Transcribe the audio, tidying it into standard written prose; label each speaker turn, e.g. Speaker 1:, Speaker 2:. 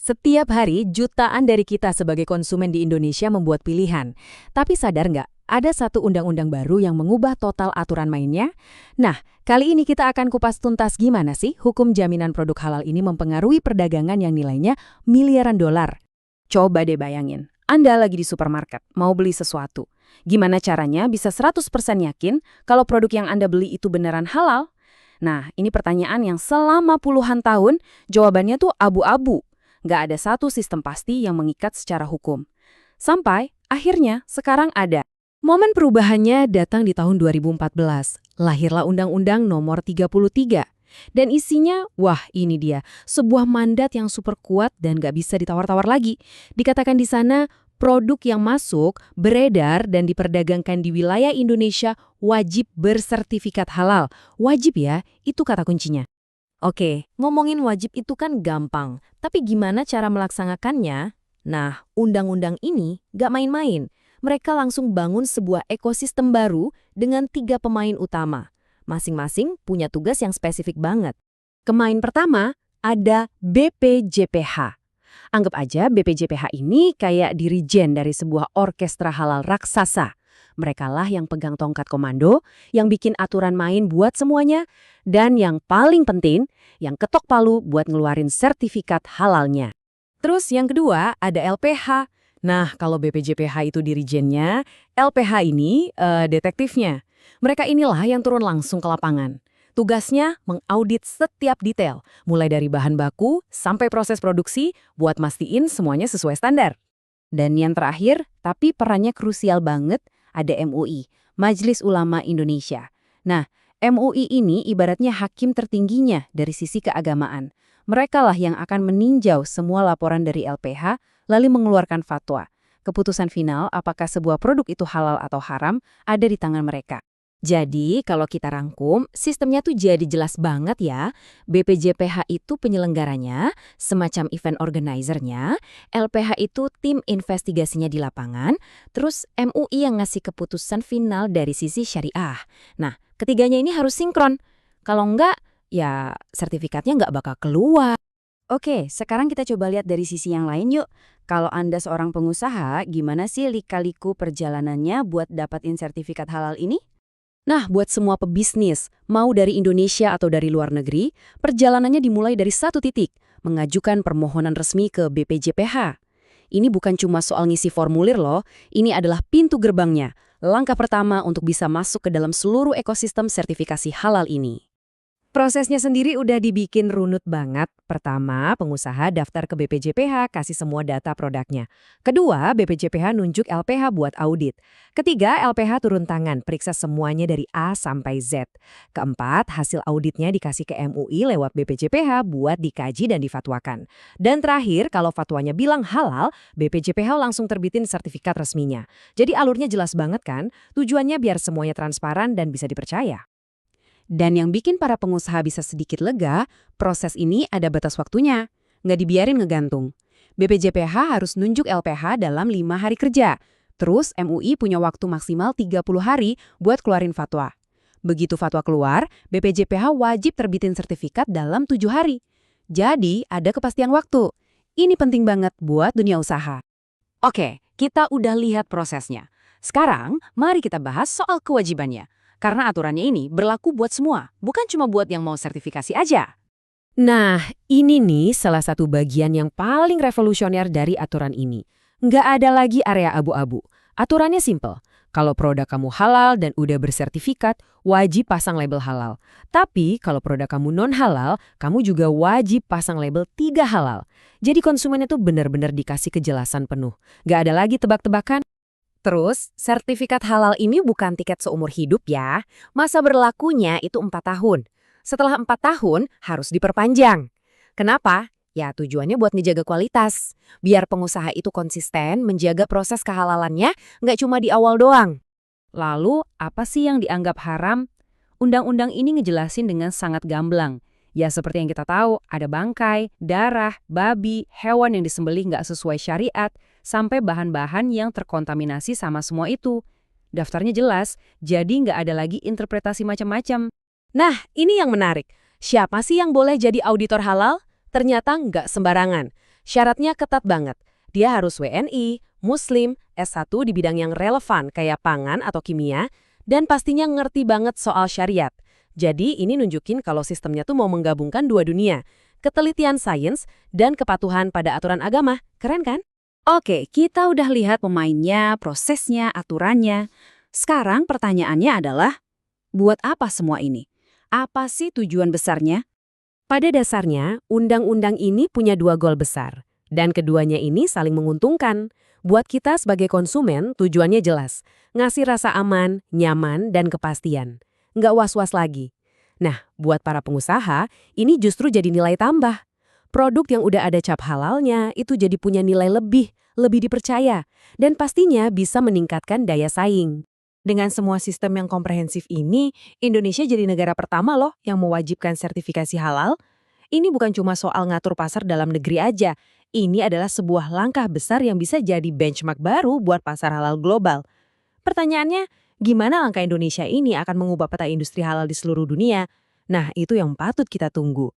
Speaker 1: Setiap hari, jutaan dari kita sebagai konsumen di Indonesia membuat pilihan. Tapi sadar nggak, ada satu undang-undang baru yang mengubah total aturan mainnya? Nah, kali ini kita akan kupas tuntas gimana sih hukum jaminan produk halal ini mempengaruhi perdagangan yang nilainya miliaran dolar. Coba deh bayangin, Anda lagi di supermarket, mau beli sesuatu. Gimana caranya bisa 100% yakin kalau produk yang Anda beli itu beneran halal? Nah, ini pertanyaan yang selama puluhan tahun, jawabannya tuh abu-abu. Nggak ada satu sistem pasti yang mengikat secara hukum. Sampai, akhirnya, sekarang ada. Momen perubahannya datang di tahun 2014. Lahirlah Undang-Undang Nomor 33. Dan isinya, wah ini dia, sebuah mandat yang super kuat dan nggak bisa ditawar-tawar lagi. Dikatakan di sana, produk yang masuk, beredar, dan diperdagangkan di wilayah Indonesia wajib bersertifikat halal. Wajib ya, itu kata kuncinya. Oke, ngomongin wajib itu kan gampang, tapi gimana cara melaksanakannya? Nah, undang-undang ini gak main-main. Mereka langsung bangun sebuah ekosistem baru dengan 3 pemain utama. Masing-masing punya tugas yang spesifik banget. Pemain pertama ada BPJPH. Anggap aja BPJPH ini kayak dirijen dari sebuah orkestra halal raksasa. Merekalah yang pegang tongkat komando, yang bikin aturan main buat semuanya, dan yang paling penting, yang ketok palu buat ngeluarin sertifikat halalnya. Terus yang kedua ada LPH. Nah, kalau BPJPH itu dirijennya, LPH ini detektifnya. Mereka inilah yang turun langsung ke lapangan. Tugasnya mengaudit setiap detail, mulai dari bahan baku sampai proses produksi, buat mastiin semuanya sesuai standar. Dan yang terakhir, tapi perannya krusial banget, ada MUI, Majelis Ulama Indonesia. Nah, MUI ini ibaratnya hakim tertingginya dari sisi keagamaan. Merekalah yang akan meninjau semua laporan dari LPH, lalu mengeluarkan fatwa. Keputusan final apakah sebuah produk itu halal atau haram ada di tangan mereka. Jadi, kalau kita rangkum, sistemnya tuh jadi jelas banget ya. BPJPH itu penyelenggaranya, semacam event organizer-nya, LPH itu tim investigasinya di lapangan, terus MUI yang ngasih keputusan final dari sisi syariah. Nah, ketiganya ini harus sinkron. Kalau enggak, ya sertifikatnya nggak bakal keluar. Oke, sekarang kita coba lihat dari sisi yang lain yuk. Kalau Anda seorang pengusaha, gimana sih lika-liku perjalanannya buat dapatin sertifikat halal ini? Nah, buat semua pebisnis, mau dari Indonesia atau dari luar negeri, perjalanannya dimulai dari satu titik, mengajukan permohonan resmi ke BPJPH. Ini bukan cuma soal ngisi formulir loh, ini adalah pintu gerbangnya, langkah pertama untuk bisa masuk ke dalam seluruh ekosistem sertifikasi halal ini. Prosesnya sendiri udah dibikin runut banget. Pertama, pengusaha daftar ke BPJPH, kasih semua data produknya. Kedua, BPJPH nunjuk LPH buat audit. Ketiga, LPH turun tangan, periksa semuanya dari A sampai Z. Keempat, hasil auditnya dikasih ke MUI lewat BPJPH buat dikaji dan difatwakan. Dan terakhir, kalau fatwanya bilang halal, BPJPH langsung terbitin sertifikat resminya. Jadi alurnya jelas banget kan? Tujuannya biar semuanya transparan dan bisa dipercaya. Dan yang bikin para pengusaha bisa sedikit lega, proses ini ada batas waktunya. Nggak dibiarin ngegantung. BPJPH harus nunjuk LPH dalam 5 hari kerja. Terus MUI punya waktu maksimal 30 hari buat keluarin fatwa. Begitu fatwa keluar, BPJPH wajib terbitin sertifikat dalam 7 hari. Jadi ada kepastian waktu. Ini penting banget buat dunia usaha. Oke, kita udah lihat prosesnya. Sekarang, mari kita bahas soal kewajibannya. Karena aturannya ini berlaku buat semua, bukan cuma buat yang mau sertifikasi aja. Nah, ini nih salah satu bagian yang paling revolusioner dari aturan ini. Nggak ada lagi area abu-abu. Aturannya simple. Kalau produk kamu halal dan udah bersertifikat, wajib pasang label halal. Tapi kalau produk kamu non-halal, kamu juga wajib pasang label 3 halal. Jadi konsumennya tuh benar-benar dikasih kejelasan penuh. Nggak ada lagi tebak-tebakan. Terus, sertifikat halal ini bukan tiket seumur hidup ya. Masa berlakunya itu 4 tahun. Setelah 4 tahun, harus diperpanjang. Kenapa? Ya tujuannya buat ngejaga kualitas. Biar pengusaha itu konsisten menjaga proses kehalalannya, nggak cuma di awal doang. Lalu, apa sih yang dianggap haram? Undang-undang ini ngejelasin dengan sangat gamblang. Ya seperti yang kita tahu, ada bangkai, darah, babi, hewan yang disembelih nggak sesuai syariat, sampai bahan-bahan yang terkontaminasi sama semua itu. Daftarnya jelas, jadi nggak ada lagi interpretasi macam-macam. Nah, ini yang menarik. Siapa sih yang boleh jadi auditor halal? Ternyata nggak sembarangan.
Speaker 2: Syaratnya ketat banget. Dia harus WNI, Muslim, S1 di bidang yang relevan kayak pangan atau kimia, dan pastinya ngerti banget soal syariat. Jadi ini nunjukin kalau sistemnya tuh mau menggabungkan dua dunia, ketelitian sains dan kepatuhan pada aturan agama. Keren kan?
Speaker 3: Oke, kita udah lihat pemainnya, prosesnya, aturannya. Sekarang pertanyaannya adalah, buat apa semua ini? Apa sih tujuan besarnya?
Speaker 2: Pada dasarnya, undang-undang ini punya dua goal besar. Dan keduanya ini saling menguntungkan. Buat kita sebagai konsumen, tujuannya jelas. Ngasih rasa aman, nyaman, dan kepastian. Nggak was-was lagi. Nah, buat para pengusaha, ini justru jadi nilai tambah. Produk yang udah ada cap halalnya itu jadi punya nilai lebih dipercaya. Dan pastinya bisa meningkatkan daya saing.
Speaker 1: Dengan semua sistem yang komprehensif ini, Indonesia jadi negara pertama loh yang mewajibkan sertifikasi halal. Ini bukan cuma soal ngatur pasar dalam negeri aja. Ini adalah sebuah langkah besar yang bisa jadi benchmark baru buat pasar halal global. Pertanyaannya, gimana langkah Indonesia ini akan mengubah peta industri halal di seluruh dunia? Nah, itu yang patut kita tunggu.